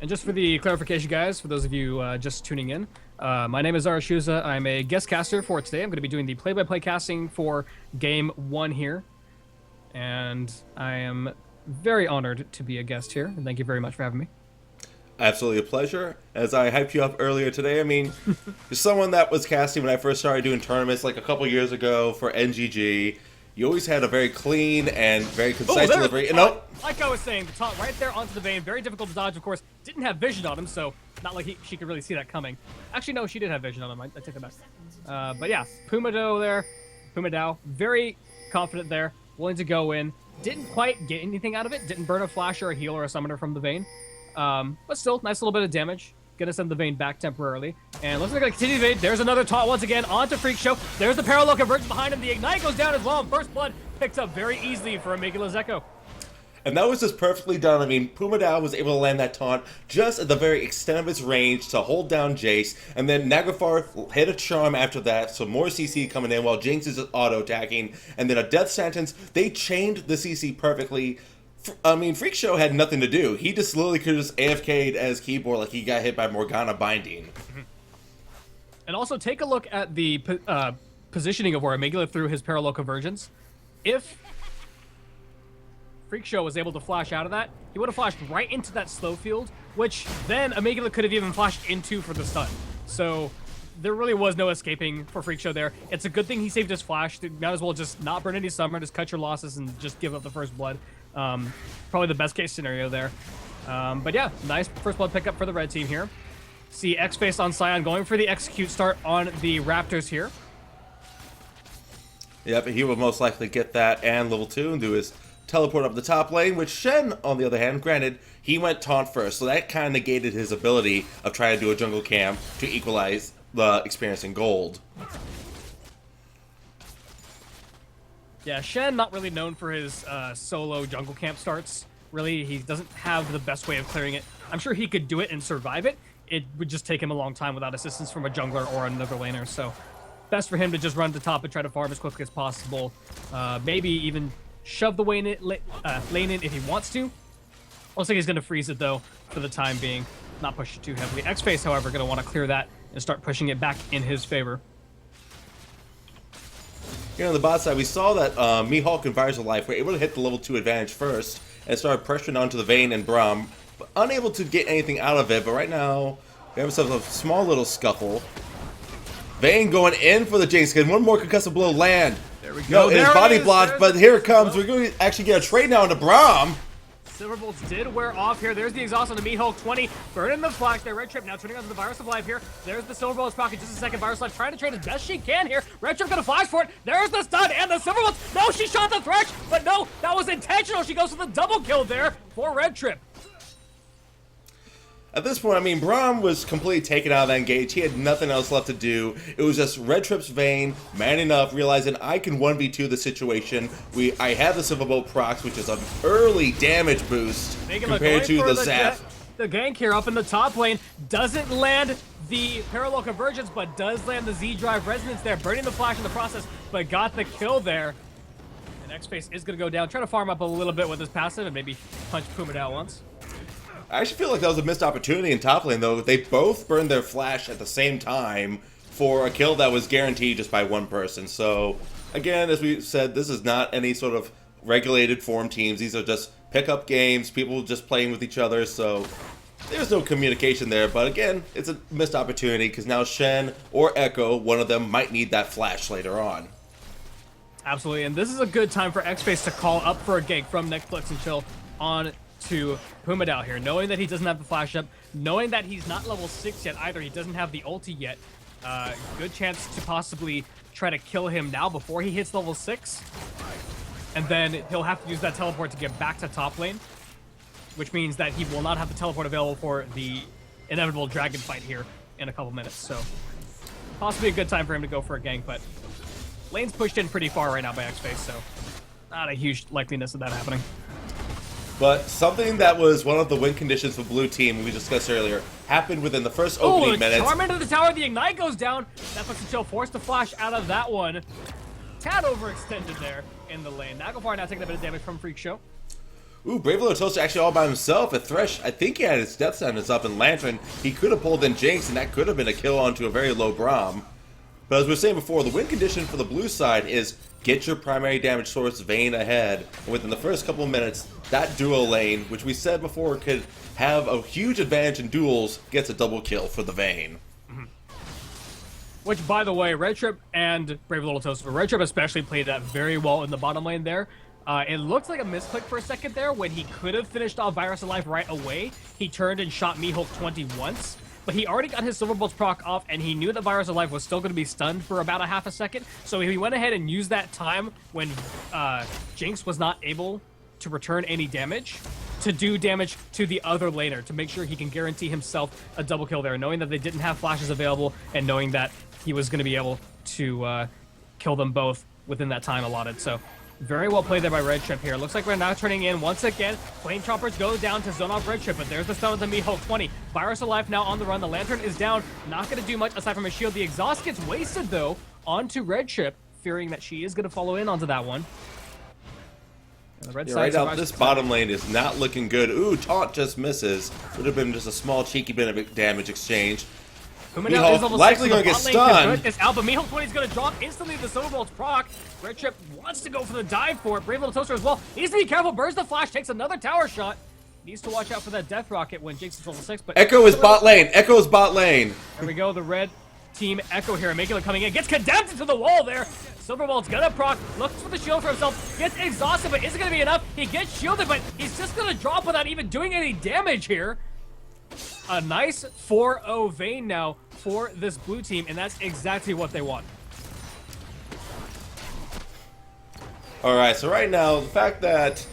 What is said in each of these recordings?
And just for the clarification, guys, for those of you just tuning in, my name is Zarishuzza. I'm a guest caster for today. I'm going to be doing the play-by-play casting for Game 1 here. And I am very honored to be a guest here, and thank you very much for having me. Absolutely a pleasure. As I hyped you up earlier today, I mean, you're someone that was casting when I first started doing tournaments like a couple years ago for NGG. You always had a very clean and very concise delivery. Like I was saying, the taunt right there onto the vein, very difficult to dodge, of course. Didn't have vision on him, so not like she could really see that coming. Actually, no, she did have vision on him. I take that back. But yeah, Pumadao, very confident there, willing to go in. Didn't quite get anything out of it. Didn't burn a flash or a heal or a summoner from the vein. But still, nice little bit of damage. Gonna send the vein back temporarily. And looks like I continue the vein. There's another taunt once again onto Freak Show. There's the parallel conversion behind him. The Ignite goes down as well. And First Blood picked up very easily for Amygdala's Echo. And that was just perfectly done. I mean, Pumadao was able to land that taunt just at the very extent of its range to hold down Jace. And then Nagafar hit a charm after that, so more CC coming in while Jinx is auto-attacking. And then a death sentence. They chained the CC perfectly. I mean, Freak Show had nothing to do. He just literally could have just AFK'd as keyboard like he got hit by Morgana binding. And also take a look at the positioning of where Amygdala threw his parallel conversions. If Freak Show was able to flash out of that, he would have flashed right into that slow field, which then Amygdala could have even flashed into for the stun. So there really was no escaping for Freak Show there. It's a good thing he saved his flash. Might as well just not burn any summer, just cut your losses and just give up the first blood. Probably the best case scenario there. But yeah, nice first blood pickup for the red team here. See X-Face on Sion going for the execute start on the Raptors here. Yep, he will most likely get that and level 2 and do his teleport up the top lane, which Shen, on the other hand, granted, he went taunt first, so that kind of negated his ability of trying to do a jungle camp to equalize the experience in gold. Yeah, Shen not really known for his solo jungle camp starts. Really, he doesn't have the best way of clearing it. I'm sure he could do it and survive it. It would just take him a long time without assistance from a jungler or another laner, so best for him to just run to top and try to farm as quickly as possible. Maybe even shove the lane in if he wants to. Looks like he's going to freeze it, though, for the time being. Not push it too heavily. X-Face, however, going to want to clear that and start pushing it back in his favor. Here on the bot side, we saw that Mihawk and Virus of Life were able to hit the level 2 advantage first and started pressuring onto the Vayne and Braum, but unable to get anything out of it. But right now, we have ourselves a small little scuffle. Vayne going in for the Jinx. Can one more concussive blow land? There we go. No, it is body blocked, but here it comes. We're going to actually get a trade now into Braum. Silverbolts did wear off here. There's the exhaust on the Mihawk 20. Burning the flash there. Red Trip now turning onto the Virus of Life here. There's the Silverbolts pocket. Just a second. Virus of Life trying to trade as best she can here. Red Trip gonna flash for it. There's the stun and the Silverbolts. No, she shot the Thresh, but no, that was intentional. She goes for the double kill there for Red Trip. At this point, I mean, Braum was completely taken out of that engage. He had nothing else left to do. It was just Red Trip's Vayne, manning up, realizing I can 1v2 the situation. I have the Silverbolt procs, which is an early damage boost compared to the Zap. The gank here up in the top lane doesn't land the parallel convergence, but does land the Z-Drive resonance there, burning the flash in the process, but got the kill there. And X-Face is going to go down, try to farm up a little bit with his passive and maybe punch Pumadao once. I actually feel like that was a missed opportunity in top lane, though. They both burned their flash at the same time for a kill that was guaranteed just by one person. So, again, as we said, this is not any sort of regulated form teams. These are just pickup games, people just playing with each other, so there's no communication there. But again, it's a missed opportunity because now Shen or Echo, one of them, might need that flash later on. Absolutely, and this is a good time for X-Face to call up for a gank from Netflix and Chill on to Pumadao here, knowing that he doesn't have the flash up, knowing that he's not level 6 yet either, he doesn't have the ulti yet. Good chance to possibly try to kill him now before he hits level 6. And then he'll have to use that teleport to get back to top lane, which means that he will not have the teleport available for the inevitable dragon fight here in a couple minutes. So possibly a good time for him to go for a gank, but lane's pushed in pretty far right now by X-Face, so not a huge likeliness of that happening. But something that was one of the win conditions for Blue Team we discussed earlier happened within the first opening minutes. Charm into the tower, the Ignite goes down. Netflix and Chill forced to flash out of that one. Tad overextended there in the lane. Nagafar now taking a bit of damage from Freak Show. Ooh, Brave Little Toaster actually all by himself. A Thresh, I think he had his Death Sentence up in Lantern. He could have pulled in Jinx, and that could have been a kill onto a very low Braum. But as we were saying before, the win condition for the blue side is get your primary damage source Vayne ahead. And within the first couple of minutes, that duo lane, which we said before could have a huge advantage in duels, gets a double kill for the Vayne. Which, by the way, Red Trip and Brave Little Toaster, Red Trip especially played that very well in the bottom lane there. It looked like a misclick for a second there when he could have finished off Virus Alive right away. He turned and shot Mihawk 20 once, but he already got his Silver Bolts proc off, and he knew that Virus Alive was still going to be stunned for about a half a second. So he went ahead and used that time when Jinx was not able to return any damage to do damage to the other laner to make sure he can guarantee himself a double kill there, knowing that they didn't have flashes available and knowing that he was going to be able to kill them both within that time allotted. So very well played there by Red Trip here. Looks like we're now turning in once again. Flame Choppers go down to zone off Red Trip, but there's the stun of the Mihawk 20. Virus Alive now on the run. The Lantern is down. Not going to do much aside from a shield. The exhaust gets wasted, though, onto Red Trip, fearing that she is going to follow in onto that one. And the red side right now, this bottom lane is not looking good. Ooh, Taunt just misses. Would have been just a small, cheeky bit of damage exchange. Mihawk likely going to get stunned. Out, but Mihawk 20 is going to drop instantly the Silver Bolt's proc. Red Trip wants to go for the dive for it. Brave Little Toaster as well. Needs to be careful. Burns the flash, takes another tower shot. Needs to watch out for that Death Rocket when Jinx is level 6. But Echo is bot lane. Echo is bot lane. There we go. The red team Echo here. Megula coming in. Gets condemned into the wall there. Silver Bolt's gonna proc. Looks for the shield for himself. Gets exhausted, but isn't gonna be enough. He gets shielded, but he's just gonna drop without even doing any damage here. A nice 4-0 Vayne now for this blue team, and that's exactly what they want. Alright, so right now, the fact that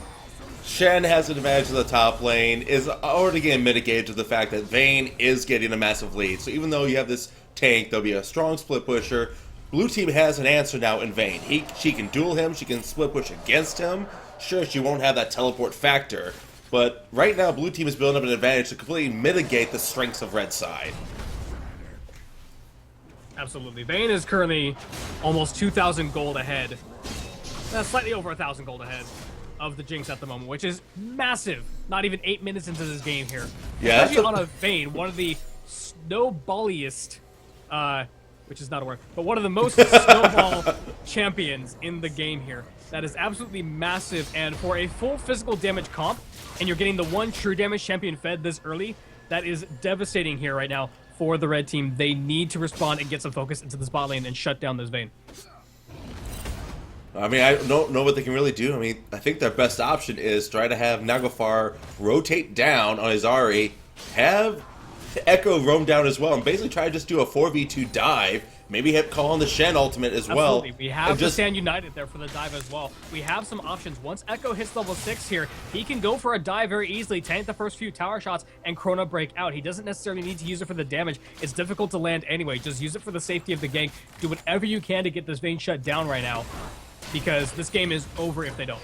Shen has an advantage in the top lane is already getting mitigated to the fact that Vayne is getting a massive lead. So even though you have this tank, there'll be a strong split pusher. Blue team has an answer now in Vayne. She can duel him, she can split push against him. Sure, she won't have that teleport factor, but right now blue team is building up an advantage to completely mitigate the strengths of red side. Absolutely. Vayne is currently almost 2,000 gold ahead. Slightly over 1,000 gold ahead of the Jinx at the moment, which is massive. Not even 8 minutes into this game here. Yeah, especially on a Vayne, one of the snowballiest, which is not a word, but one of the most snowball champions in the game here. That is absolutely massive, and for a full physical damage comp, and you're getting the one true damage champion fed this early, that is devastating here right now for the red team. They need to respond and get some focus into this bot lane and shut down this Vayne. I mean, I don't know what they can really do. I mean, I think their best option is try to have Naglfar rotate down on his Ahri, have Echo roam down as well, and basically try to just do a 4v2 dive. Maybe call on the Shen ultimate as well. Absolutely. We have to stand united there for the dive as well. We have some options. Once Echo hits level 6 here, he can go for a dive very easily, tank the first few tower shots, and Chrono break out. He doesn't necessarily need to use it for the damage. It's difficult to land anyway. Just use it for the safety of the gank. Do whatever you can to get this Vayne shut down right now, because this game is over if they don't.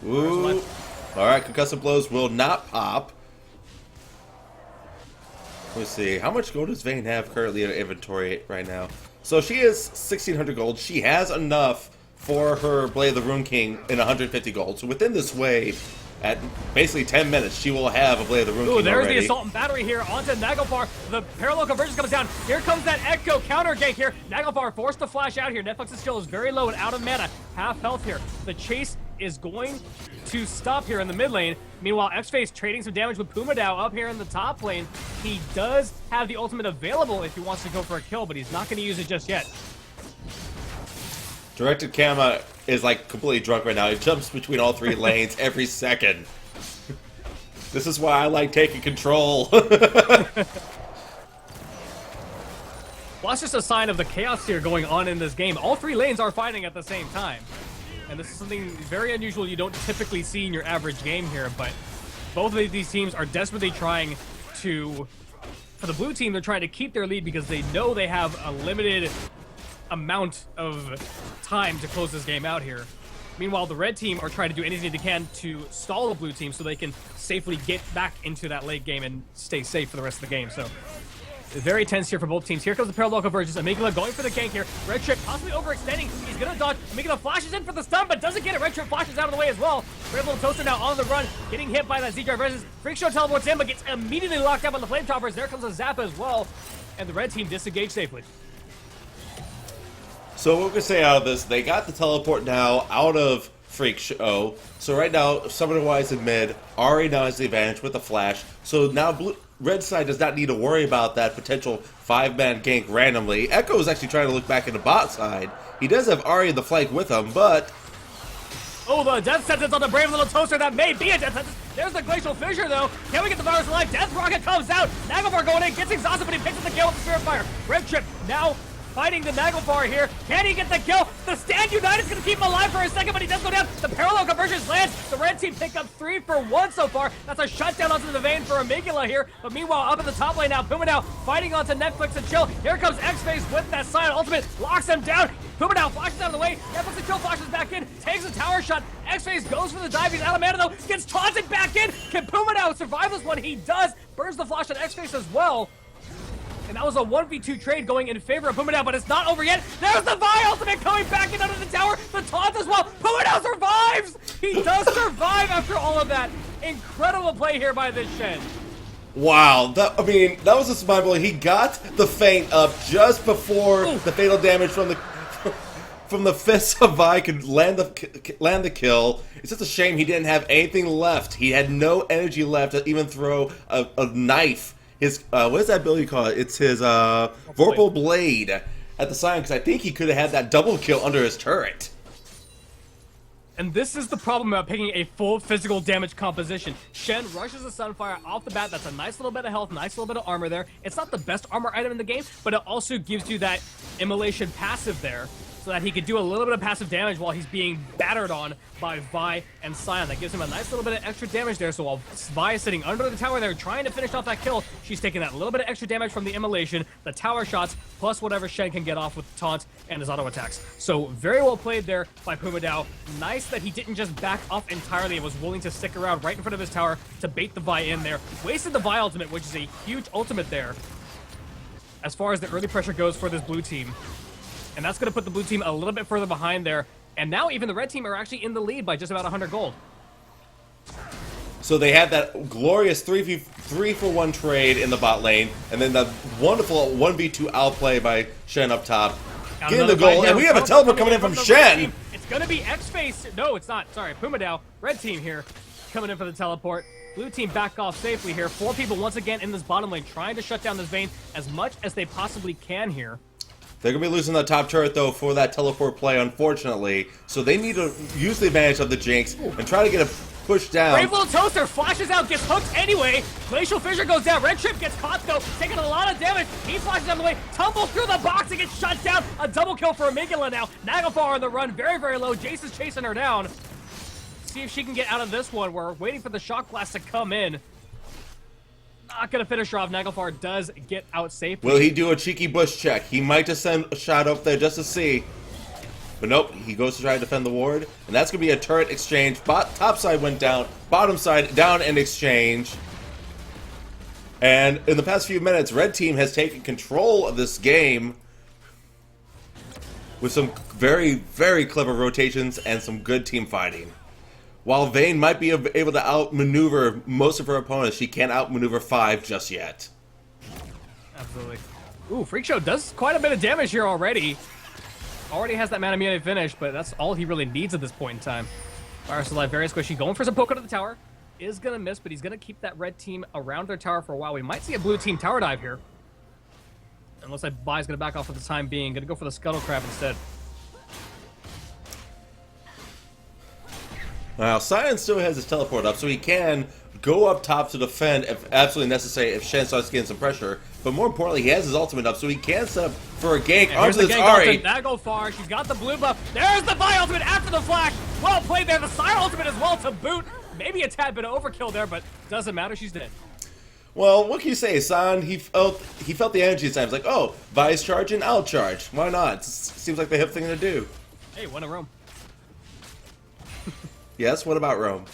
Ooh. Alright, concussive blows will not pop. Let's see, how much gold does Vayne have currently in inventory right now? So she is 1,600 gold. She has enough for her Blade of the Rune King in 150 gold. So within this wave, at basically 10 minutes, she will have a Blade of the Rune King there's already. The Assault and Battery here onto Naglfar. The parallel convergence comes down. Here comes that Echo counter gank here. Naglfar forced to flash out here. Netflix's skill is very low and out of mana. Half health here. The chase is going to stop here in the mid lane. Meanwhile, X-Face trading some damage with Pumadao up here in the top lane. He does have the ultimate available if he wants to go for a kill, but he's not going to use it just yet. Directed Kama is like completely drunk right now. He jumps between all three lanes every second. This is why I like taking control. Well, that's just a sign of the chaos here going on in this game. All three lanes are fighting at the same time. And this is something very unusual you don't typically see in your average game here, but both of these teams are desperately trying to... For the blue team, they're trying to keep their lead because they know they have a limited amount of time to close this game out here. Meanwhile, the red team are trying to do anything they can to stall the blue team so they can safely get back into that late game and stay safe for the rest of the game. So Very tense here for both teams. Here comes the parallel convergence. Amygdala going for the gank here. Red Trip possibly overextending. He's gonna dodge. Amygdala flashes in for the stun, but doesn't get it. Red Trip flashes out of the way as well. Brave Toaster now on the run, getting hit by that Z-Drive versus Freak Show teleports in, but gets immediately locked up on the Flame Choppers. There comes a Zap as well, and the red team disengaged safely. So what we can say out of this, they got the teleport now out of Freak Show. So right now, summoner-wise in mid, Ari now has the advantage with the flash. So now red side does not need to worry about that potential 5-man gank randomly. Echo is actually trying to look back in the bot side. He does have Ari in the flank with him, but... Oh, the Death Sentence on the Brave Little Toaster. That may be a Death Sentence. There's the Glacial Fissure, though. Can we get the virus alive? Death Rocket comes out. Naglfar going in, gets exhausted, but he picks up the kill with the Spirit Fire. Red Trip now fighting the Naglfar here. Can he get the kill? The Stand United is going to keep him alive for a second, but he does go down. The parallel conversions lands. The red team pick up 3 for 1 so far. That's a shutdown onto the vein for Amygdala here. But meanwhile, up at the top lane now, Puma now fighting onto Netflix and Chill. Here comes X-Face with that silent ultimate. Locks him down. Puma now flashes out of the way. Netflix and Chill flashes back in. Takes a tower shot. X-Face goes for the dive. He's out of mana though. Gets taunted back in. Can Puma now survive this one? He does. Burns the flash on X-Face as well. And that was a 1v2 trade going in favor of Puma now, but it's not over yet. There's the Vi ultimate coming back in under the tower. The taunt as well. Puma now survives. He does survive after all of that. Incredible play here by this Shen. Wow, that was a smart play. He got the feint up just before the fatal damage from the fists of Vi could land the kill. It's just a shame he didn't have anything left. He had no energy left to even throw a knife. His, what is that ability called? It's his, Vorpal Blade at the sign, because I think he could have had that double kill under his turret. And this is the problem about picking a full physical damage composition. Shen rushes the Sunfire off the bat. That's a nice little bit of health, nice little bit of armor there. It's not the best armor item in the game, but it also gives you that immolation passive there, so that he could do a little bit of passive damage while he's being battered on by Vi and Sion. That gives him a nice little bit of extra damage there. So while Vi is sitting under the tower there trying to finish off that kill, she's taking that little bit of extra damage from the immolation, the tower shots, plus whatever Shen can get off with taunts and his auto attacks. So very well played there by Puma Dao. Nice that he didn't just back off entirely and was willing to stick around right in front of his tower to bait the Vi in there. Wasted the Vi ultimate, which is a huge ultimate there as far as the early pressure goes for this blue team. And that's going to put the blue team a little bit further behind there. And now even the red team are actually in the lead by just about 100 gold. So they had that glorious 3-for-1 trade in the bot lane, and then the wonderful 1v2 outplay by Shen up top. Getting the goal, and we have a teleport coming in from Shen! It's going to be X-Face. No, it's not. Sorry, Puma Dao. Red team here coming in for the teleport. Blue team back off safely here. 4 people once again in this bottom lane trying to shut down this vein as much as they possibly can here. They're going to be losing the top turret, though, for that teleport play, unfortunately. So they need to use the advantage of the Jinx and try to get a push down. Brave Little Toaster flashes out, gets hooked anyway. Glacial Fissure goes down. Red Trip gets caught, though, taking a lot of damage. He flashes out of the way, tumbles through the box and gets shut down. A double kill for Amygdala now. Naglfar on the run, very, very low. Jace is chasing her down. See if she can get out of this one. We're waiting for the Shock Blast to come in. Not going to finish her off. Naglfar does get out safely. Will he do a cheeky bush check? He might just send a shot up there just to see. But nope, he goes to try to defend the ward. And that's going to be a turret exchange. Top side went down. Bottom side down in exchange. And in the past few minutes, red team has taken control of this game with some very, very clever rotations and some good team fighting. While Vayne might be able to outmaneuver most of her opponents, she can't outmaneuver 5 just yet. Absolutely. Ooh, Freak Show does quite a bit of damage here already. Already has that Manamune finish, but that's all he really needs at this point in time. Virus Alive, very squishy. Going for some poke to the tower. Is going to miss, but he's going to keep that red team around their tower for a while. We might see a blue team tower dive here. Unless like Bai's going to back off for the time being. Going to go for the Scuttle Crab instead. Now, Sion still has his teleport up, so he can go up top to defend if absolutely necessary if Shen starts getting some pressure. But more importantly, he has his ultimate up, so he can set up for a gank onto this Ari. Naglfar, she's got the blue buff. There's the Vi ultimate after the flash. Well played there. The Sion ultimate as well to boot. Maybe a tad bit of overkill there, but doesn't matter. She's dead. Well, what can you say? Sion, he felt the energy at times. Like, oh, Vi's charging, I'll charge. Why not? Seems like the hip thing to do. Hey, win a roam. Yes, what about Rome?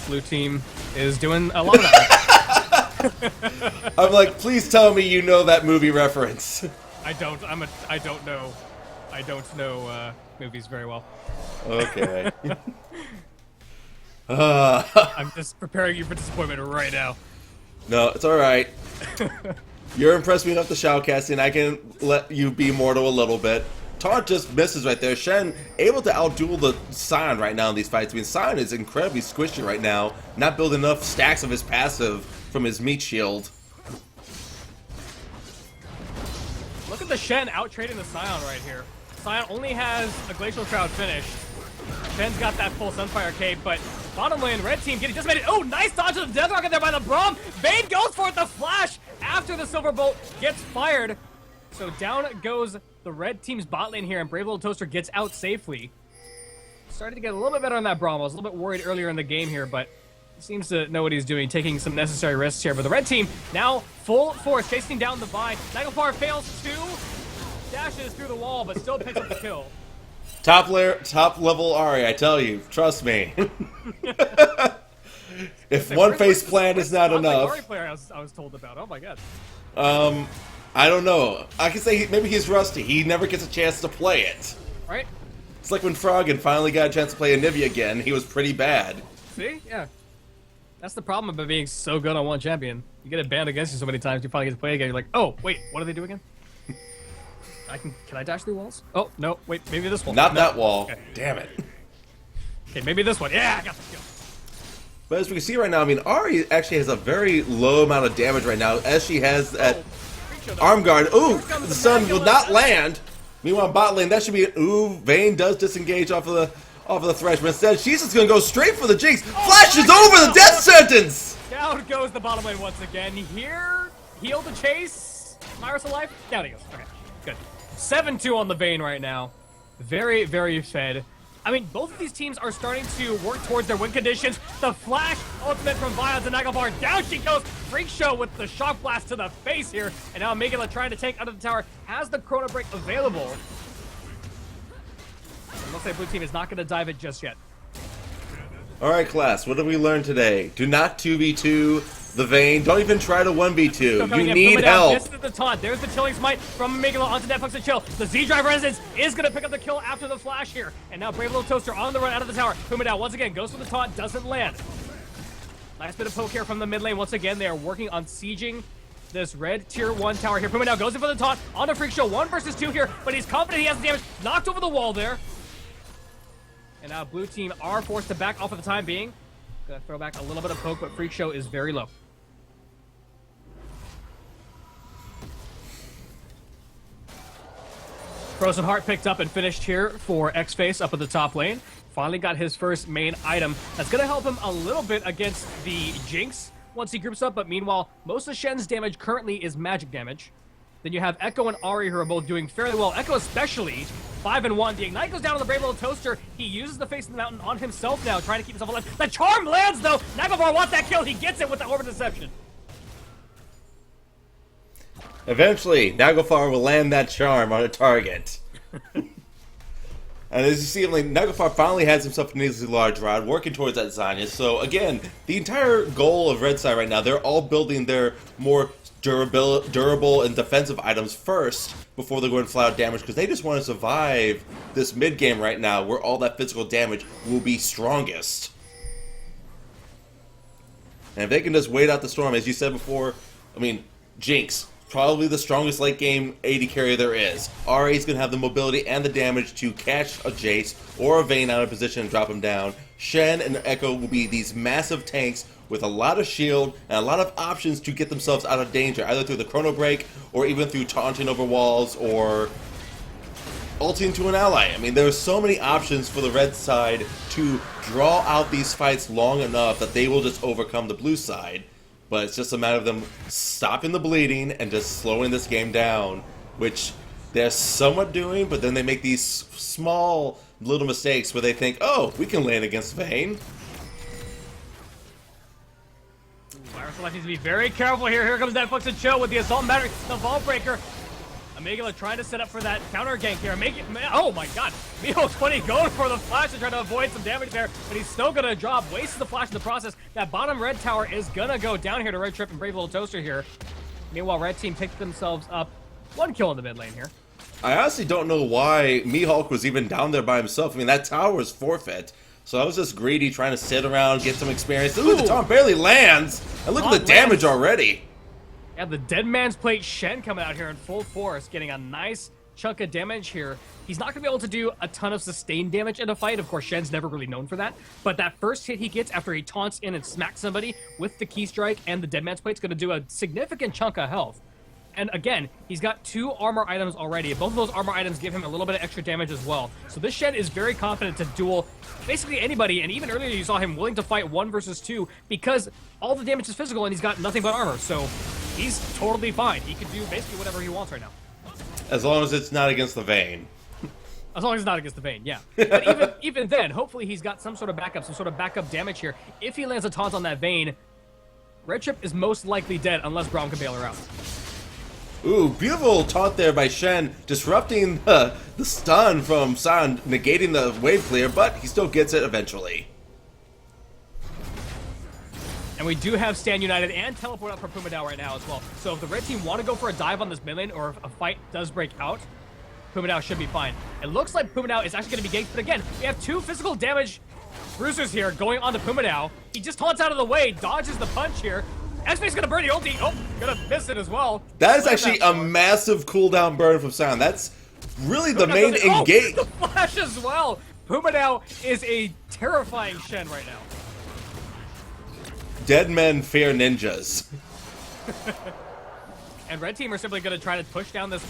Blue team is doing a lot of that. I'm like, please tell me you know that movie reference. I don't. I don't know. I don't know movies very well. Okay. I'm just preparing you for disappointment right now. No, it's all right. You're impressed me enough to shoutcasting. I can let you be mortal a little bit. Taunt just misses right there. Shen able to outduel the Sion right now in these fights. I mean, Sion is incredibly squishy right now. Not building enough stacks of his passive from his meat shield. Look at the Shen out-trading the Sion right here. Sion only has a Glacial Shroud finish. Shen's got that full Sunfire cape, but bottom lane, red team getting just made it. Oh, nice dodge of the Death Rocket there by the Braum. Vayne goes for it, the flash after the Silver Bolt gets fired. So down goes the red team's bot lane here, and Brave Little Toaster gets out safely. Started to get a little bit better on that Braum. I was a little bit worried earlier in the game here, but he seems to know what he's doing, taking some necessary risks here. But the red team now full force, chasing down the Vi. Naglfar fails two dashes through the wall, but still picks up the kill. Top level Ahri, I tell you, trust me. If one face plant is not enough. Ahri player I was told about. Oh my god. I don't know. I can say maybe he's rusty. He never gets a chance to play it. Right? It's like when Froggen finally got a chance to play Anivia again. He was pretty bad. See? Yeah. That's the problem about being so good on one champion. You get it banned against you so many times, you finally get to play again. You're like, oh, wait, what do they do again? Can I dash through walls? Oh, no, wait, maybe this one. Not no. that wall. Okay. Damn it. Okay, maybe this one. Yeah, I got the kill. But as we can see right now, I mean, Ahri actually has a very low amount of damage right now, as she has that arm guard. Ooh, the sun will not land. Meanwhile, bot lane, that should be an ooh. Vayne does disengage off of the thresh, but instead she's just gonna go straight for the Jinx. Flashes over the death sentence. Down goes the bottom lane once again. Here, heal the chase. Myra's alive. Down he goes. Okay, good. 7-2 on the Vayne right now. Very, very fed. I mean, both of these teams are starting to work towards their win conditions. The flash ultimate from Vi to Naglfar. Down she goes. Freak Show with the shock blast to the face here. And now Megala trying to take out of the tower. Has the Chrono Break available. It looks like blue team is not going to dive it just yet. All right, class, what did we learn today? Do not 2v2 the Vayne. Don't even try to 1v2. You need help. This is the taunt. There's the Chilling Smite from Megala onto Netflix and Chill. The Z-Drive Residence is going to pick up the kill after the flash here. And now Brave Little Toaster on the run out of the tower. Pumadao once again goes for the taunt, doesn't land. Nice bit of poke here from the mid lane. Once again, they are working on sieging this red tier 1 tower here. Pumadao goes in for the taunt on the Freak Show. 1 versus 2 here, but he's confident he has the damage. Knocked over the wall there. And now blue team are forced to back off for the time being. Gonna throw back a little bit of poke, but Freak Show is very low. Frozen Heart picked up and finished here for X-Face up at the top lane. Finally got his first main item. That's going to help him a little bit against the Jinx once he groups up, but meanwhile, most of Shen's damage currently is magic damage. Then you have Echo and Ahri who are both doing fairly well. Echo especially, 5-1. The Ignite goes down on the Brave Little Toaster. He uses the Face of the Mountain on himself now, trying to keep himself alive. The Charm lands though! Naglfar wants that kill. He gets it with the Orb of Deception. Eventually, Naglfar will land that charm on a target. And as you see, like, Naglfar finally has himself a needlessly large rod, working towards that Zanya. So again, the entire goal of Red Side right now, they're all building their more durable and defensive items first before they go and flat out damage, because they just want to survive this mid game right now, where all that physical damage will be strongest. And if they can just wait out the storm, as you said before, I mean, Jinx, probably the strongest late game AD carrier there is. Ahri's going to have the mobility and the damage to catch a Jace or a Vayne out of position and drop him down. Shen and Echo will be these massive tanks with a lot of shield and a lot of options to get themselves out of danger, either through the Chrono Break or even through taunting over walls or ulting to an ally. I mean, there are so many options for the red side to draw out these fights long enough that they will just overcome the blue side. But it's just a matter of them stopping the bleeding and just slowing this game down, which they're somewhat doing, but then they make these small little mistakes where they think, oh, we can land against Vayne. Myra Select needs to be very careful here. Here comes Netflix and Chill with the Assault Battery, the Vault Breaker. Amygdala trying to set up for that counter gank here. Oh my god. Miho 20 going for the flash to try to avoid some damage there, but he's still gonna drop. Wastes the flash in the process. That bottom red tower is gonna go down here to Red Trip and Brave Little Toaster here. Meanwhile, red team picked themselves up 1 kill in the mid lane here. I honestly don't know why Mihawk was even down there by himself. I mean, that tower was forfeit. So I was just greedy, trying to sit around, get some experience. Ooh, the taunt barely lands. And look at the damage already. Yeah, the Dead Man's Plate Shen coming out here in full force, getting a nice chunk of damage here. He's not going to be able to do a ton of sustained damage in a fight. Of course, Shen's never really known for that. But that first hit he gets after he taunts in and smacks somebody with the Key Strike and the Dead Man's Plate is going to do a significant chunk of health. And again, he's got 2 armor items already. Both of those armor items give him a little bit of extra damage as well. So this Shen is very confident to duel basically anybody. And even earlier you saw him willing to fight 1 versus 2 because all the damage is physical and he's got nothing but armor. So he's totally fine. He can do basically whatever he wants right now. As long as it's not against the Vayne. As long as it's not against the Vayne, yeah. But even then, hopefully he's got some sort of backup damage here. If he lands a taunt on that Vayne, Red Trip is most likely dead unless Braum can bail her out. Ooh, beautiful taunt there by Shen, disrupting the stun from San, negating the wave clear, but he still gets it eventually. And we do have Stand United and Teleport up for Pumadao right now as well. So if the red team want to go for a dive on this mid lane, or if a fight does break out, Pumadao should be fine. It looks like Pumadao is actually going to be ganked, but again, we have 2 physical damage bruisers here going on to Pumadao. He just taunts out of the way, dodges the punch here. X-Face gonna burn the ulti. Oh, gonna miss it as well. That is actually a massive cooldown burn from San. That's really the main engage. The flash as well. Pumadao is a terrifying Shen right now. Dead men fear ninjas. And red team are simply going to try to push down this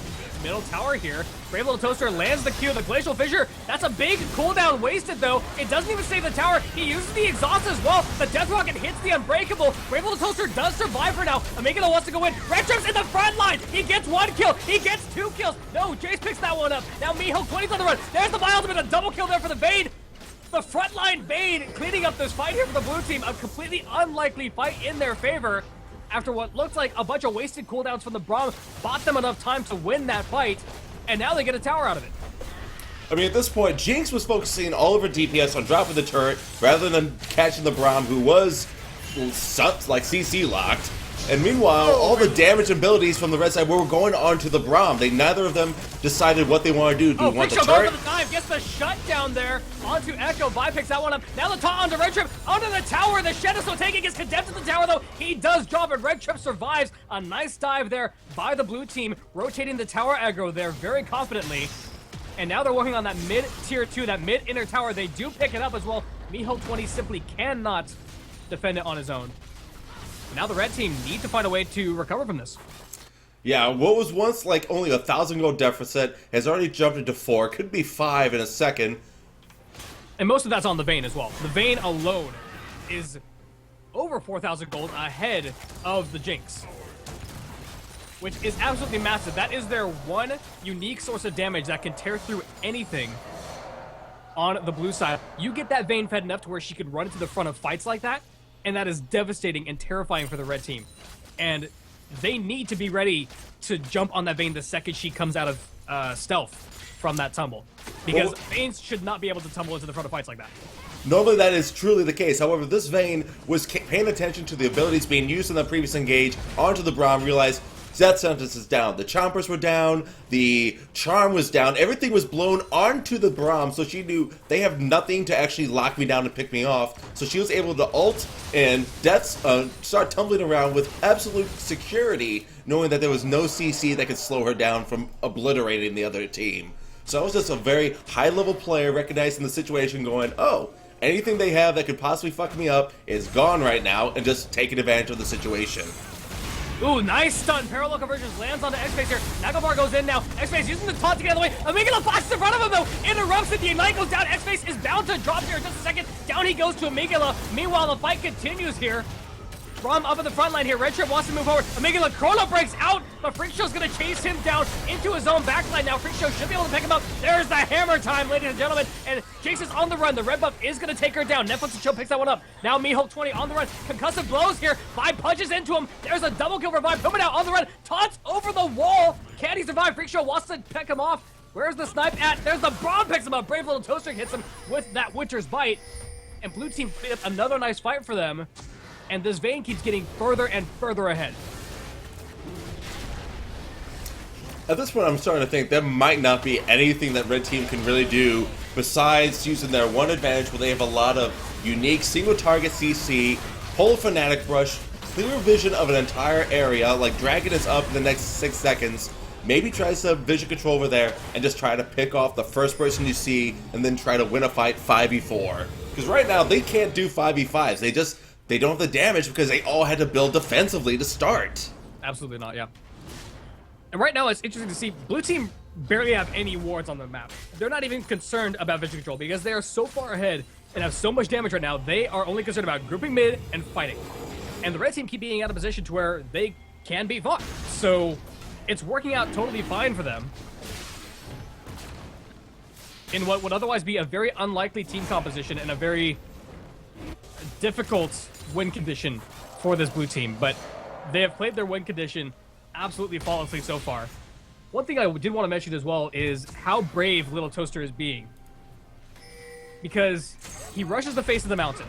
middle tower here. Brave Little Toaster lands the Q, the Glacial Fissure. That's a big cooldown wasted, though. It doesn't even save the tower. He uses the exhaust as well. The Death Rocket hits the Unbreakable. Brave Little Toaster does survive for now. Amygdala wants to go in. Red Trip's in the front line. He gets 1 kill. He gets 2 kills. No, Jace picks that one up. Now Miho 20's on the run. There's the My Ultimate, a double kill there for the Vayne. The frontline Vayne cleaning up this fight here for the blue team. A completely unlikely fight in their favor. After what looked like a bunch of wasted cooldowns from the Braum, bought them enough time to win that fight, and now they get a tower out of it. I mean, at this point, Jinx was focusing all of her DPS on dropping the turret rather than catching the Braum, who was like CC locked. And meanwhile, all the damage abilities from the red side were going on to the Braum. Neither of them decided what they want to do. Do we want the turret? Goes for the dive, gets the shutdown there onto Echo. Vi picks that one up. Now the taunt onto Red Trip, onto the tower. The Shen is still taking, gets condemned to the tower though. He does drop it. Red Trip survives. A nice dive there by the blue team, rotating the tower aggro there very confidently. And now they're working on that mid tier 2, that mid inner tower. They do pick it up as well. Miho 20 simply cannot defend it on his own. Now the red team need to find a way to recover from this. Yeah, what was once like only a 1,000 gold deficit has already jumped into 4, could be 5 in a second. And most of that's on the Vayne as well. The Vayne alone is over 4,000 gold ahead of the Jinx, which is absolutely massive. That is their one unique source of damage that can tear through anything on the blue side. You get that Vayne fed enough to where she could run into the front of fights like that, and that is devastating and terrifying for the red team. And they need to be ready to jump on that Vayne the second she comes out of stealth from that tumble. Because Vaynes should not be able to tumble into the front of fights like that. Normally that is truly the case. However, this Vayne was paying attention to the abilities being used in the previous engage onto the Braum, realized Death Sentence is down. The Chompers were down. The Charm was down. Everything was blown onto the Braum, so she knew they have nothing to actually lock me down and pick me off. So she was able to ult and start tumbling around with absolute security, knowing that there was no CC that could slow her down from obliterating the other team. So I was just a very high-level player recognizing the situation, going, oh, anything they have that could possibly fuck me up is gone right now, and just taking advantage of the situation. Ooh, nice stun. Parallel Convergence lands onto X-Face here. Nagobar goes in now. X-Face using the taunt to get out of the way. Amygdala flashes in front of him, though. Interrupts it. The Ignite goes down. X-Face is bound to drop here in just a second. Down he goes to Amygdala. Meanwhile, the fight continues here. Braum up in the front line here. Red Trip wants to move forward. Amygdala Chrono breaks out, but Freak Show's going to chase him down into his own backline. Now Freak Show should be able to pick him up. There's the hammer time, ladies and gentlemen. And Jace is on the run. The red buff is going to take her down. Netflix and Chill picks that one up. Now Mihawk 20 on the run. Concussive blows here. Vibe punches into him. There's a double kill for Vibe. Puma now on the run. Taunts over the wall. Can he survive? Freak Show wants to pick him off. Where's the snipe at? There's the Braum picks him up. Brave Little Toaster hits him with that Witcher's Bite. And blue team played up another nice fight for them. And this Vayne keeps getting further and further ahead. At this point, I'm starting to think there might not be anything that red team can really do besides using their one advantage where they have a lot of unique single target CC, pull Fanatic Brush, clear vision of an entire area, like Dragon is up in the next 6 seconds, maybe tries to vision control over there and just try to pick off the first person you see and then try to win a fight 5v4. Because right now, they can't do 5v5s. They don't have the damage because they all had to build defensively to start. Absolutely not, yeah. And right now, it's interesting to see blue team barely have any wards on the map. They're not even concerned about vision control because they are so far ahead and have so much damage right now. They are only concerned about grouping mid and fighting. And the red team keep being out of position to where they can be fought. So it's working out totally fine for them in what would otherwise be a very unlikely team composition and a very difficult win condition for this blue team. But they have played their win condition absolutely flawlessly so far. One thing I did want to mention as well is how brave Little Toaster is being. Because he rushes the face of the mountain.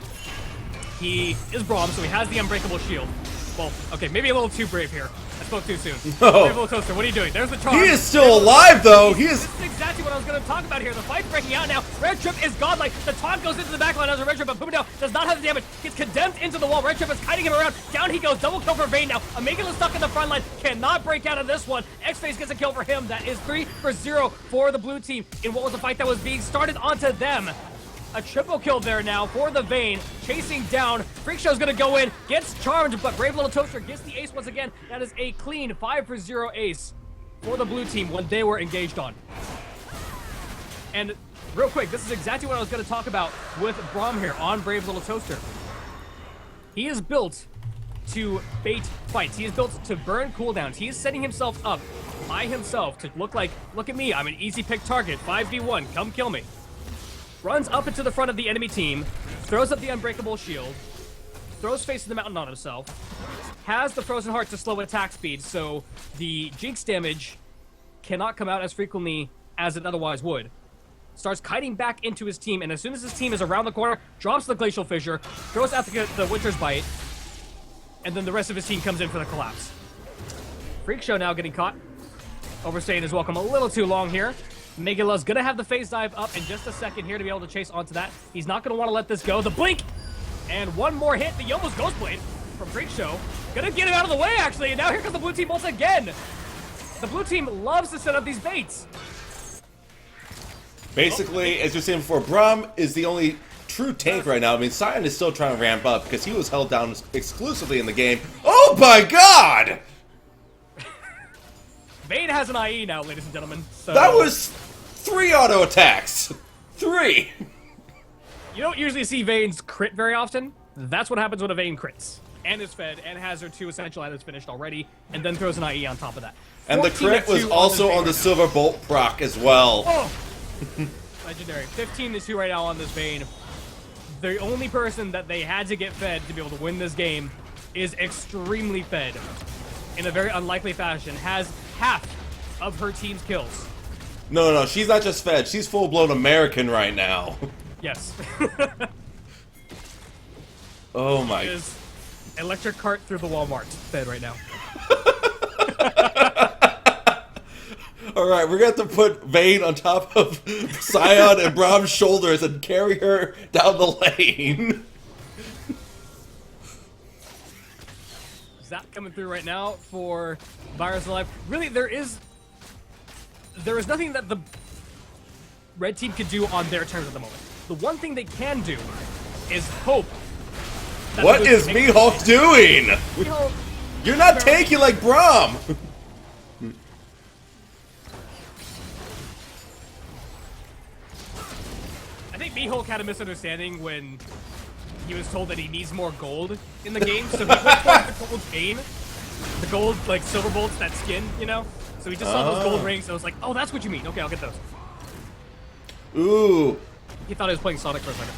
He is Braum, so he has the unbreakable shield. Well, okay, maybe a little too brave here. I spoke too soon. No. Brave Little Toaster, what are you doing? There's the charge. He is still alive, though. He is. This is exactly what I was going to talk about here. The fight's breaking out now. Red Trip is godlike. The taunt goes into the backline as a Red Trip, but Puma does not have the damage. Gets condemned into the wall. Red Trip is kiting him around. Down he goes. Double kill for Vayne now. Amygdala stuck in the front line. Cannot break out of this one. X-Face gets a kill for him. That is 3 for 0 for the blue team in what was a fight that was being started onto them. A triple kill there now for the Vayne, chasing down. Freak Show's gonna go in, gets charmed, but Brave Little Toaster gets the ace once again. That is a clean 5 for 0 ace for the blue team when they were engaged on. And real quick, this is exactly what I was gonna talk about with Braum here on Brave Little Toaster. He is built to bait fights. He is built to burn cooldowns. He is setting himself up by himself to look like, look at me, I'm an easy pick target, 5v1, come kill me. Runs up into the front of the enemy team, throws up the unbreakable shield, throws Face of the Mountain on himself, has the Frozen Heart to slow attack speed, so the Jinx damage cannot come out as frequently as it otherwise would. Starts kiting back into his team, and as soon as his team is around the corner, drops the Glacial Fissure, throws out the Witcher's Bite, and then the rest of his team comes in for the collapse. Freak Show now getting caught. Overstaying his welcome a little too long here. Megala's gonna have the phase dive up in just a second here to be able to chase onto that. He's not gonna want to let this go. The blink! And one more hit. The Yomo's Ghostblade from Freak Show. Gonna get him out of the way, actually. And now here comes the blue team once again. The blue team loves to set up these baits. Basically, as you're saying before, Braum is the only true tank right now. I mean, Sion is still trying to ramp up because he was held down exclusively in the game. Oh my god! Vayne has an IE now, ladies and gentlemen. So That was 3 auto attacks. 3. You don't usually see Vayne's crit very often. That's what happens when a Vayne crits. And is fed, and has her 2 essential items finished already, and then throws an IE on top of that. And the crit was also on the Silver Bolt proc as well. Oh! Legendary. 15-2 right now on this Vayne. The only person that they had to get fed to be able to win this game is extremely fed in a very unlikely fashion. Has half of her team's kills. No, she's not just fed. She's full-blown American right now. Yes. Oh my. Is electric cart through the Walmart fed right now. Alright, we're going to have to put Vayne on top of Sion and Braum's shoulders and carry her down the lane. Zap coming through right now for Virus Alive. Really, there is nothing that the red team can do on their terms at the moment. The one thing they can do is hope. What is Mihawk doing? Mihawk, You're not tanky like Braum. I think Mihawk had a misunderstanding when he was told that he needs more gold in the game, so he went towards the gold chain. The gold, like, silver bolts, that skin, you know? So he just saw those gold rings, and I was like, oh, that's what you mean. Okay, I'll get those. Ooh. He thought he was playing Sonic for a second.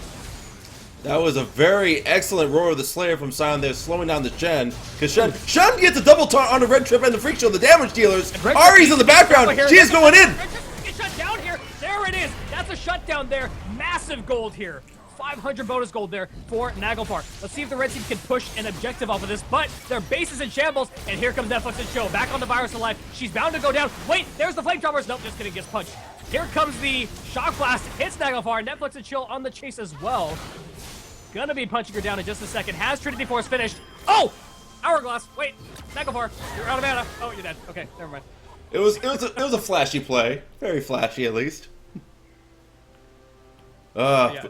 That was a very excellent roar of the Slayer from Sion there, slowing down the Shen. Because Shen gets a double taunt on the Red Trip and the Freak Show, the damage dealers. Ari's in the background. She is going in. Red Trip gets shut down here. There it is. That's a shutdown there. Massive gold here. 500 bonus gold there for Naglfar. Let's see if the red team can push an objective off of this, but their base is in shambles, and here comes Netflix and Chill. Back on the Virus Alive. She's bound to go down. Wait, there's the Flame Droppers. Nope, just kidding, gets punched. Here comes the Shock Blast. Hits Naglfar. Netflix and Chill on the chase as well. Gonna be punching her down in just a second. Has Trinity Force finished. Oh! Hourglass. Wait, Naglfar, you're out of mana. Oh, you're dead. Okay, never mind. It was a flashy play. Very flashy, at least. Yeah.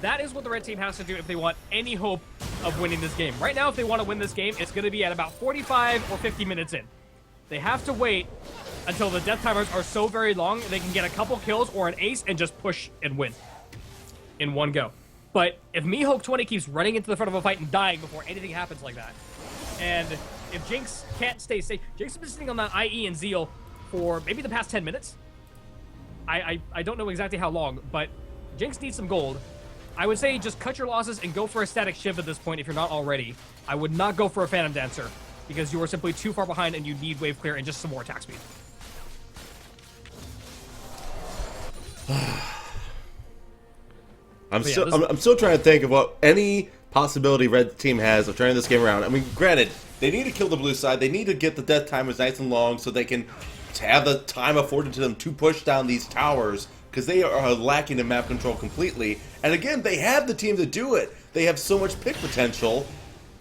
That is what the red team has to do if they want any hope of winning this game. Right now, if they want to win this game, it's going to be at about 45 or 50 minutes in. They have to wait until the death timers are so very long they can get a couple kills or an ace and just push and win in one go. But if Mihawk20 keeps running into the front of a fight and dying before anything happens like that, and if Jinx can't stay safe, Jinx has been sitting on that IE and Zeal for maybe the past 10 minutes. I don't know exactly how long, but Jinx needs some gold. I would say just cut your losses and go for a static shiv at this point if you're not already. I would not go for a Phantom Dancer because you are simply too far behind and you need wave clear and just some more attack speed. I'm still trying to think of what any possibility red team has of turning this game around. I mean, granted, they need to kill the blue side. They need to get the death timers nice and long so they can have the time afforded to them to push down these towers, because they are lacking in map control completely. And again, they have the team to do it. They have so much pick potential,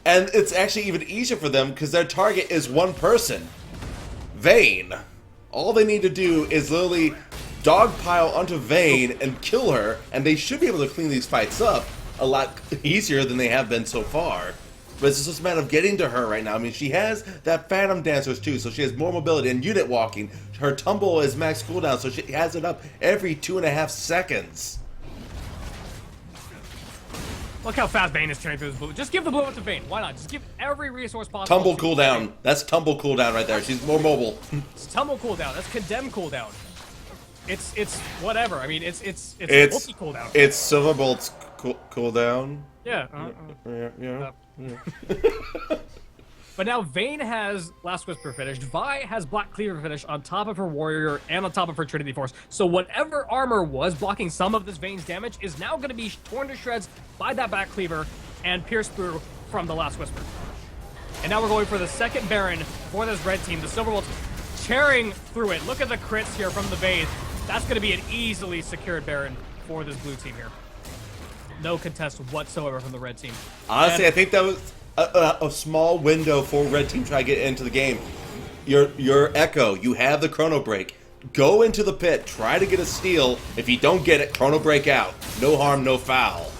and it's actually even easier for them because their target is one person, Vayne. All they need to do is literally dogpile onto Vayne and kill her, and they should be able to clean these fights up a lot easier than they have been so far. But it's just a matter of getting to her right now. I mean, she has that Phantom Dancers too, so she has more mobility and unit walking. Her tumble is max cooldown, so she has it up every 2.5 seconds. Look how fast Vayne is turning through this blue. Just give the blue up to Vayne. Why not? Just give every resource possible. Tumble cooldown. That's tumble cooldown right there. She's more mobile. It's tumble cooldown. That's condemn cooldown. It's whatever. I mean, it's multi cooldown. It's Silverbolt's cooldown. Yeah. Yeah. But now Vayne has Last Whisper finished. Vi has Black Cleaver finished on top of her Warrior and on top of her Trinity Force. So whatever armor was blocking some of this Vayne's damage is now going to be torn to shreds by that Black Cleaver and pierced through from the Last Whisper. And now we're going for the second Baron for this red team. The Silverbolt's tearing through it. Look at the crits here from the Vayne. That's going to be an easily secured Baron for this blue team here. No contest whatsoever from the red team. Honestly, I think that was a small window for red team trying to get into the game. Your Echo, you have the Chrono Break. Go into the pit, try to get a steal. If you don't get it, Chrono Break out. No harm, no foul.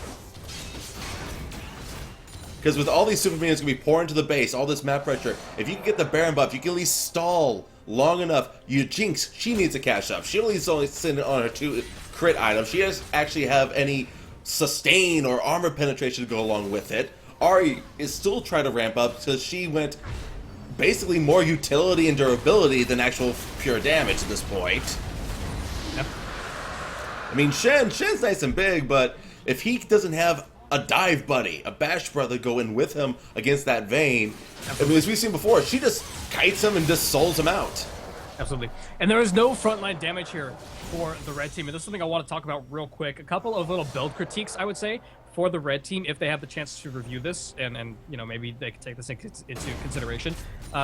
Because with all these super minions going to be pouring into the base, all this map pressure, if you can get the Baron buff, you can at least stall long enough. You Jinx, she needs a cash up. She only sitting on her 2 crit items. She doesn't actually have any sustain or armor penetration to go along with it. Ari is still trying to ramp up because she went basically more utility and durability than actual pure damage at this point. Yep. I mean, Shen's nice and big, but if he doesn't have a dive buddy, a bash brother go in with him against that Vayne, I mean, as we've seen before, she just kites him and just souls him out. Absolutely. And there is no frontline damage here for the red team. And this is something I want to talk about real quick. A couple of little build critiques, I would say, for the red team if they have the chance to review this and you know, maybe they could take this into consideration.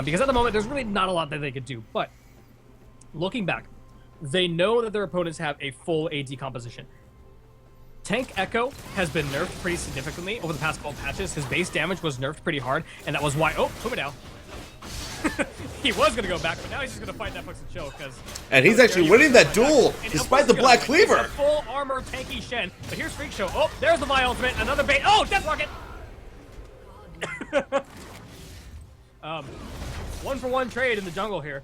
Because at the moment, there's really not a lot that they could do. But looking back, they know that their opponents have a full AD composition. Tank Echo has been nerfed pretty significantly over the past couple patches. His base damage was nerfed pretty hard, and that was why... Oh, put me down. He was going to go back, but now he's just going to fight Netflix and Chill, because... And he's actually winning that duel, despite the Black Cleaver! Full armor tanky Shen, but here's Freak Show. Oh, there's the Vi ultimate, another bait. Oh, Death Rocket! 1-for-1 trade in the jungle here.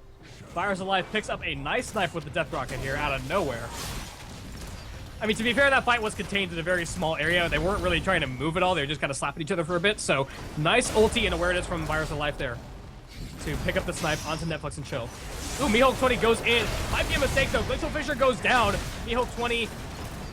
Virus Alive picks up a nice knife with the Death Rocket here out of nowhere. I mean, to be fair, that fight was contained in a very small area. They weren't really trying to move at all. They were just kind of slapping each other for a bit. So nice ulti and awareness from Virus of Life there to pick up the snipe onto Netflix and chill. Ooh, Mihawk 20 goes in. Might be a mistake, though. Glacial Fisher goes down. Mihawk 20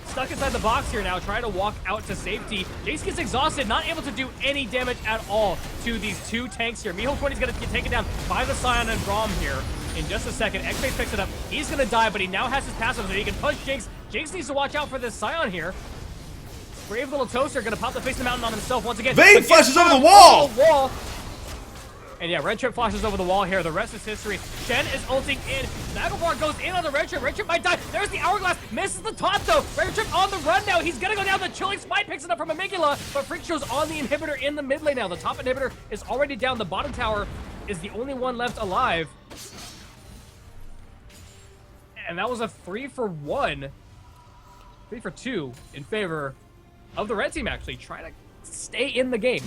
stuck inside the box here now, trying to walk out to safety. Jace gets exhausted, not able to do any damage at all to these two tanks here. Mihawk 20 is going to get taken down by the Scion and Braum here in just a second. X-Face picks it up. He's going to die, but he now has his passive, so he can punch Jinx. Jinx needs to watch out for this Scion here. Brave little Toaster going to pop the face of the mountain on himself once again. Vayne flashes over the wall! And yeah, Red Trip flashes over the wall here. The rest is history. Shen is ulting in. Nagelbar goes in on the Red Trip. Red Trip might die. There's the Hourglass. Misses the taunt, though. Red Trip on the run now. He's going to go down. The Chilling Smite picks it up from Amygdala, but Freak Show's on the inhibitor in the mid lane now. The top inhibitor is already down. The bottom tower is the only one left alive. And that was a 3-for-1. 3-for-2 in favor of the red team, actually. Trying to stay in the game.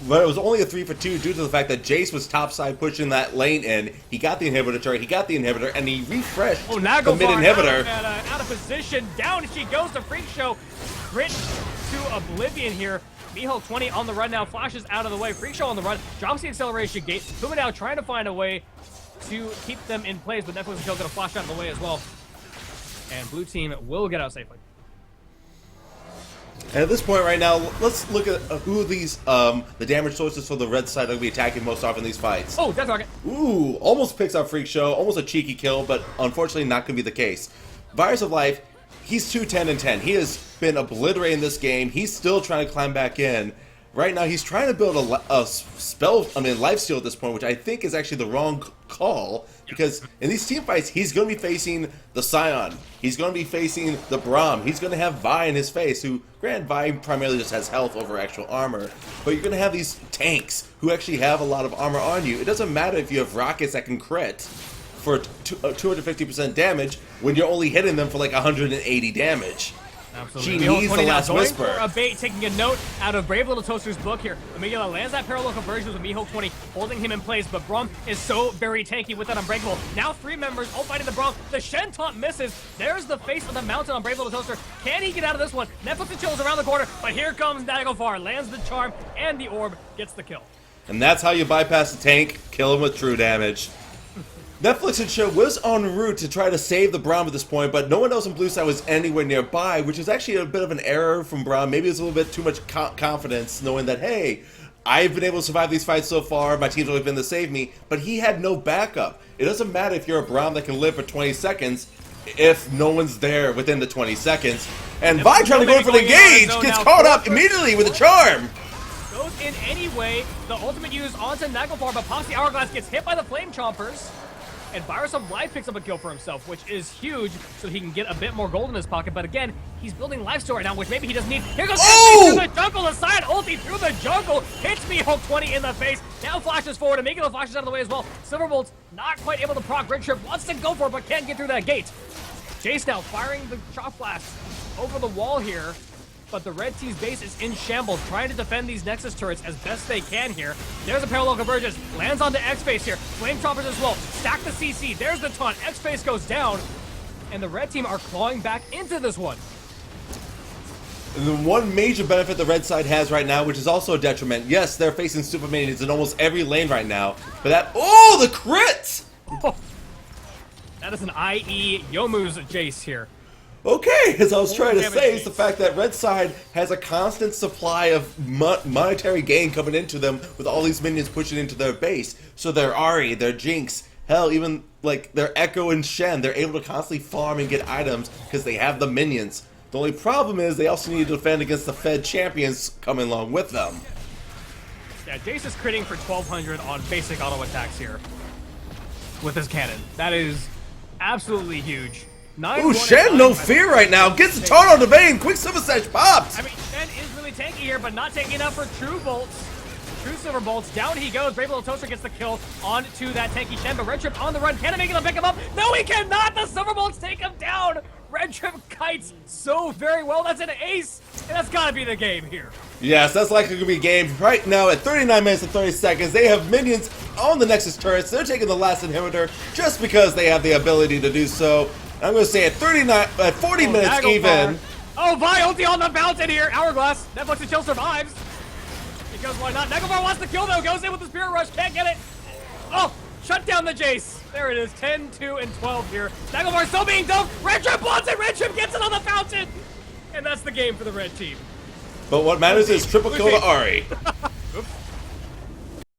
But it was only a 3-for-2 due to the fact that Jace was topside pushing that lane in. He got the inhibitor turret, he got the inhibitor, and he refreshed the mid inhibitor. Out of position, down she goes to Freak Show. Crit to oblivion here. Mihawk 20 on the run now, flashes out of the way. Freak Show on the run, drops the acceleration gate. Puma now trying to find a way to keep them in place, but Netflix and Chill gonna flash out of the way as well. And blue team will get out safely. And at this point right now, let's look at who these, the damage sources for the red side are going to be attacking most often in these fights. Oh, Death Rocket. Ooh, almost picks up Freak Show, almost a cheeky kill, but unfortunately not going to be the case. Virus of Life, he's 2-10-10. He has been obliterating this game. He's still trying to climb back in. Right now, he's trying to build a life steal at this point, which I think is actually the wrong call, because in these team fights, he's going to be facing the Scion. He's going to be facing the Braum. He's going to have Vi in his face, who, granted, Vi primarily just has health over actual armor, but you're going to have these tanks who actually have a lot of armor on you. It doesn't matter if you have rockets that can crit for 250% damage when you're only hitting them for like 180 damage. Absolutely. She needs the last going whisper. For a bait, taking a note out of Brave Little Toaster's book here. Amygdala lands that parallel conversion with Mihawk 20, holding him in place, but Braum is so very tanky with that Unbreakable. Now 3 members all fighting the Braum. The Shen taunt misses. There's the face of the mountain on Brave Little Toaster. Can he get out of this one? Netflix and Chill is around the corner, but here comes Nagelfar. Lands the charm, and the orb gets the kill. And that's how you bypass the tank, kill him with true damage. Netflix and Chill was en route to try to save the Braum at this point, but no one else on blue side was anywhere nearby, which is actually a bit of an error from Braum. Maybe it's a little bit too much confidence, knowing that, hey, I've been able to survive these fights so far, my team's only been to save me, but he had no backup. It doesn't matter if you're a Braum that can live for 20 seconds if no one's there within the 20 seconds. And Vi trying to go for the engage, gets caught up immediately with a charm. Goes in anyway. The ultimate used onto Nagelfar, but Posse Hourglass gets hit by the Flame Chompers. And Virus of Life picks up a kill for himself, which is huge, so he can get a bit more gold in his pocket. But again, he's building life steal right now, which maybe he doesn't need. Here goes through the jungle, the side ulti through the jungle, hits Mihawk 20 in the face, now flashes forward, Amygdala flashes out of the way as well. Silverbolt's not quite able to proc. Red Trip wants to go for it, but can't get through that gate. Jace now firing the Shock Blast over the wall here. But the red team's base is in shambles, trying to defend these Nexus turrets as best they can here. There's a parallel convergence, lands onto X-Face here. Flame Choppers as well, stack the CC, there's the taunt, X-Face goes down, and the red team are clawing back into this one. And the one major benefit the red side has right now, which is also a detriment, yes, they're facing Super Minions in almost every lane right now, but that, the crit! Oh, that is an IE Yomu's Jace here. Okay, as I was trying to say, is the fact that red side has a constant supply of monetary gain coming into them with all these minions pushing into their base. So their Ahri, their Jinx, hell, even like their Echo and Shen, they're able to constantly farm and get items because they have the minions. The only problem is they also need to defend against the Fed champions coming along with them. Yeah, Jace is critting for 1200 on basic auto attacks here with his cannon. That is absolutely huge. Ooh, Shen, no fear right now. Gets the taunt on the Vayne. Quick Silver Sash pops. I mean, Shen is really tanky here, but not tanky enough for True Bolts. True Silver Bolts. Down he goes. Brave Little Toaster gets the kill onto that tanky Shen, but Red Trip on the run. Can it make it to pick him up? No, he cannot. The Silver Bolts take him down. Red Trip kites so very well. That's an ace. And that's got to be the game here. Yes, that's likely to be a game. Right now, at 39 minutes and 30 seconds, they have minions on the Nexus turrets. They're taking the last inhibitor just because they have the ability to do so. I'm going to say at 40 minutes Nagelfar. even. Oh, Vi ulti on the fountain here. Hourglass. Netflix and Chill survives. Because why not? Nagelfar wants to kill though. Goes in with the Spirit Rush. Can't get it. Oh, shut down the Jace. There it is. 10, 2, and 12 here. Nagelfar still being dumped. Red Trip wants it. Red Trip gets it on the fountain. And that's the game for the red team. But what matters is triple kill to Ari. Oops.